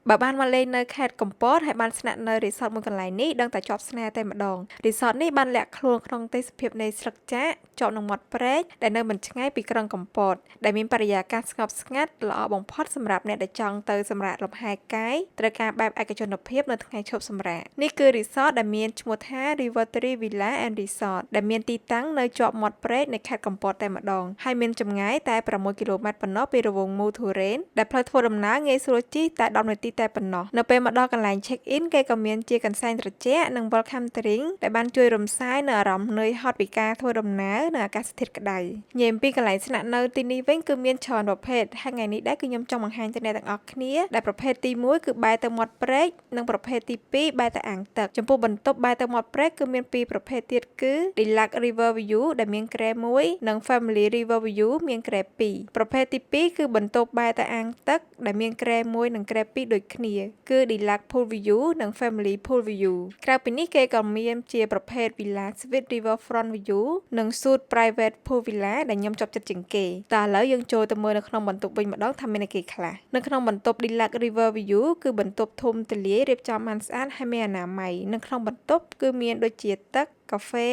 បើបានមកលេងនៅខេត្តកំពតហើយបានស្នាក់នៅរីសតមួយកន្លែងនេះដឹងតែជាប់ស្នេហ៍តែម្ដងរីសតនេះបានលាក់ខ្លួនក្នុងទេសភាពនៃស្លឹកចាក់ជាប់នឹងមាត់ព្រែកដែលនៅមិនឆ្ងាយពីក្រុងកំពតដែលមានបរិយាកាសស្ងប់ស្ងាត់ល្អបំផុតសម្រាប់អ្នកដែលចង់ទៅសម្រាកលំហែកាយត្រូវការបែបឯកជនភាពនៅថ្ងៃឈប់សម្រាកនេះគឺរីសតដែលមានឈ្មោះថា Rivertree Villa and Resort ដែលមានទីតាំងនៅជាប់មាត់ព្រែកនៃខេត្តកំពតតែម្ដងហើយមានចម្ងាយតែ6គីឡូម៉ែត្រប៉ុណ្ណោះពីរង្វង់មូធូរ៉េនដែលផ្លូវធ្វើដំណើរងាយស្រួលជិះតែ10នាទីតែប៉ុណ្ណោះនៅពេលមកដល់កន្លែង check in គេក៏មានជាកន្សែងត្រជាក់និង welcome drink ដែលបានជួយរំសាយនៅអារម្មណ៍នឿយហត់ពីការធ្វើដំណើរនៅអាកាសធាតុក្តៅញ៉េំពីកន្លែងស្នាក់នៅទីនេះវិញគឺមានច្រើនប្រភេទហើយថ្ងៃនេះដែរគឺខ្ញុំចង់បង្ហាញទៅអ្នកទាំងអស់គ្នាដែលប្រភេទទី1គឺបែរទៅមាត់ព្រែកនិងប្រភេទទី2បែរទៅអាងទឹកចំពោះបន្ទប់បែរទៅមាត់ព្រែកគឺមានពីរប្រភេទទៀតគឺ Deluxe River View ដែលមានគ្រែ1និង Family River View មានគ្រែ2ប្រភេទទី2គឺបន្ទប់បែរទៅអាងទឹកដែលមានគ្រែ1និងគ្រែ2ដូចគ្នាគឺ Deluxe Pool View និង Family Pool View ក្រៅពីនេះគេក៏មានជាប្រភេទ Villa Suite Riverfront View និង Suite Private Pool Villa ដែលខ្ញុំជាប់ចិត្តជាងគេតើឥឡូវយើងចូលទៅមើលនៅក្នុងបន្ទប់វិញម្ដងថាមានអីគេខ្លះនៅក្នុងបន្ទប់ Deluxe River View គឺបន្ទប់ធំទូលាយរៀបចំបានស្អាតហើយមានអនាម័យនៅក្នុងបន្ទប់គឺមានដូចជាទឹកកាហ្វេ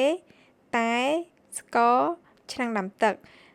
តែស្ករឆ្នាំងដាំទឹក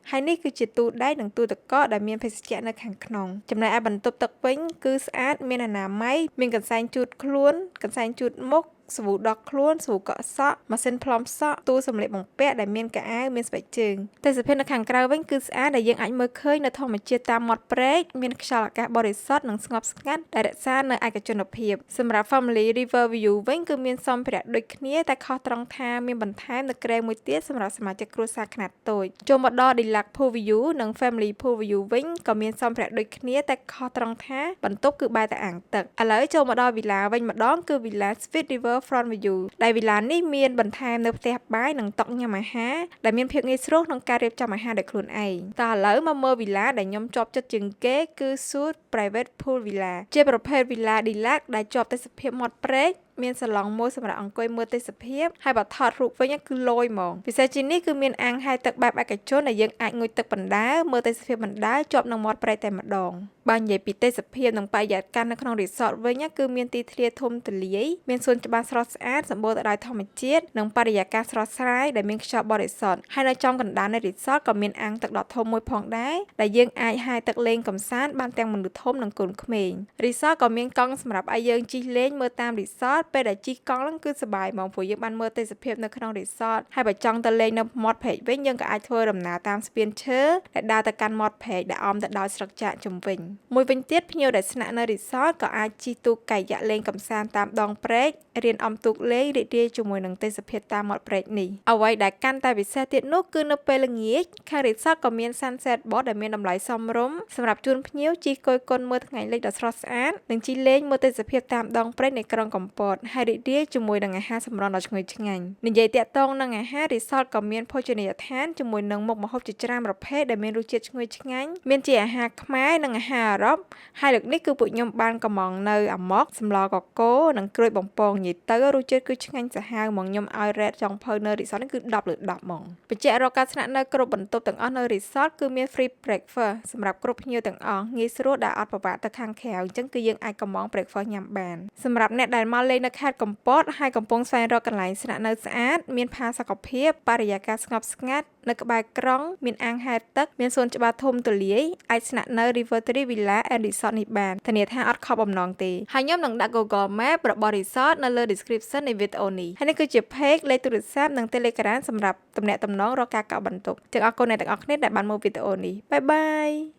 ហើយនេះគឺជាទូដែកនិងទូទឹកកកដែលមានភេសជ្ជៈនៅខាងក្នុងចំណែកឯបន្ទប់ទឹកវិញគឺស្អាតមានអនាម័យមានកន្សែងជូតខ្លួនកន្សែងជូតមុខសាប៊ូដកខ្លួនសាប៊ូកក់សក់ម៉ាស៊ីនផ្លុំសក់ទូសម្លៀកបំពាក់ដែលមានកៅអៅមានស្បែកជើងទេសភាពនៅខាងក្រៅវិញគឺស្អាតដែលយើងអាចមើលឃើញនៅធម្មជាតិតាមមាត់ព្រែកមានខ្យល់អាកាសបរិសុទ្ធនិងស្ងប់ស្ងាត់ដែលរក្សានៅឯកជនភាពសម្រាប់ Family River View វិញគឺមានសម្ភារៈដូចគ្នាតែខុសត្រង់ថាមានបន្ថែមនៅគ្រែមួយទៀតសម្រាប់សមាជិកគ្រួសារខ្នាតតូចចូលមកដល់ Deluxe Pool View និង Family Pool View វិញក៏មានសម្ភារៈដូចគ្នាតែខុសត្រង់ថាបន្ទប់គឺបែរទៅអាងទឹកឥឡូវចូលមកដល់ Villa វិញម្ដងគឺ Villa Suite Riverfront Viewដែលវីឡានេះមានបន្ថែមនៅផ្ទះបាយនិងតុញ៉ាំអាហារដែលមានភាពងាយស្រួលក្នុងការរៀបចំអាហារដោយខ្លួនឯងតើឥឡូវមកមើលវីឡាដែលខ្ញុំជាប់ចិត្តជាងគេគឺ Suite Private Pool Villa ជាប្រភេទវីឡា Deluxe ដែលជាប់ទេសភាពមាត់ព្រែកមានសាឡុងមួយសម្រាប់អង្គុយមើលទេសភាពហើយបើថតរូបវិញគឺលយហ្មងពិសេសជាងនេះគឺមានអាងហែលទឹកបែបឯកជនដែលយើងអាចងូតទឹកបណ្ដើរមើលទេសភាពបណ្ដើរជាប់នឹងមាត់ព្រែកតែម្ដងបើនិយាយពីទេសភាពនិងបរិយាកាសនៅក្នុងរីសតវិញគឺមានទីធ្លាធំទូលាយមានសួនច្បារស្រស់ស្អាតសម្បូរទៅដោយធម្មជាតិនិងបរិយាកាសស្រស់ស្រាយដែលមានខ្យល់បរិសុទ្ធហើយនៅចំកណ្ដាលនៃរីសតក៏មានអាងទឹកដ៏ធំមួយផងដែរដែលយើងអាចហែលទឹកលេងកម្សាន្តបានទាំងមនុស្សធំនិងកូនក្មេងរីសតក៏មានកង់សម្រាប់ឲ្យយើងជិះលេងមើលតាមរីសតពេលដែលជិះកង់ហ្នឹងគឺសប្បាយហ្មងព្រោះយើងបានមើលទេសភាពនៅក្នុងរីសតហើយបើចង់ទៅលេងនៅមាត់ព្រែកវិញយើងក៏អាចធ្វើដំណើរតាមស្ពានឈើដែលដើរទៅកាន់មាត់ព្រែកដែលអមទៅដោយស្លឹកចាក់ជុំវិញមួយវិញទៀតភ្ញៀវដែលស្នាក់នៅរីសតក៏អាចជិះទូកកាយ៉ាក់លេងកម្សាន្តតាមដងព្រែករៀនអំទូកលេងរីករាយជាមួយនឹងទេសភាពតាមមាត់ព្រែកនេះអ្វីដែលកាន់តែពិសេសទៀតនោះគឺនៅពេលល្ងាចខាងរីសតក៏មាន Sunset Boat ដែលមានតម្លៃសមរម្យសម្រាប់ជូនភ្ញៀវជិះគយគន់មើលថ្ងៃលិចដ៏ស្រស់ស្អាតនិងជិះលេងមើលទេសភាពតាមដងព្រែកនៃក្រុងកំពតហើយរីករាយជាមួយនឹងអាហារសម្រន់ដ៏ឈ្ងុយឆ្ងាញ់និយាយតាក់ទងនឹងអាហាររីសតក៏មានភោជនីយដ្ឋានជាមួយនឹងមុខម្ហូបជាច្រើនប្រភេទដែលមានរសជាតិឈ្ងុយឆ្ងាញ់មានជាអាហារខ្មែរនិងអាហារអឺរ៉ុបហើយលើកនេះគឺពួកខ្ញុំបានកំងនៅអាម៉ុកសម្លកកូរនិងក្រូចបំពងនិយាយទៅរសជាតិគឺឆ្ងាញ់សាហាវហ្មងខ្ញុំឲ្យ rate ចុងភៅនៅរីសតនេះគឺ10លើ10ហ្មងបញ្ជាក់រកការស្នាក់នៅគ្រប់បន្ទប់ទាំងអស់នៅរីសតគឺមាន free breakfast សម្រាប់គ្រប់ភ្ញៀវទាំងអស់ងាយស្រួលដែលអត់ពិបាកទៅខាងក្រៅអញ្ចឹងគឺយើងអាចកំង breakfast ញ៉ាំបានសម្រាប់អ្នកដែលមកលេងនៅខេត្តកំពតហើយកំពុងស្វែងរកកន្លែងស្នាក់នៅស្អាតមានផាសុកភាពបរិយាកាសស្ងប់ស្ងាត់នៅក្បែរក្រុងមានអាងហែលទឹកមានសួនច្បារធំទូលាយអាចស្នាក់នៅ Rivertree Villa and Resort នេះបានធានាថាអត់ខកបំណងទេហើយខ្ញុំនឹងដាក់ Google Map របស់ Resort នៅលើ description នៃវីដេអូនេះហើយនេះគឺជា page លេខទូរស័ព្ទនិង Telegram សម្រាប់ទំនាក់ទំនងរកការកក់បន្ទប់ទាំងអរគុណអ្នកទាំងអស់គ្នាដែលបានមើលវីដេអូនេះបាយបាយ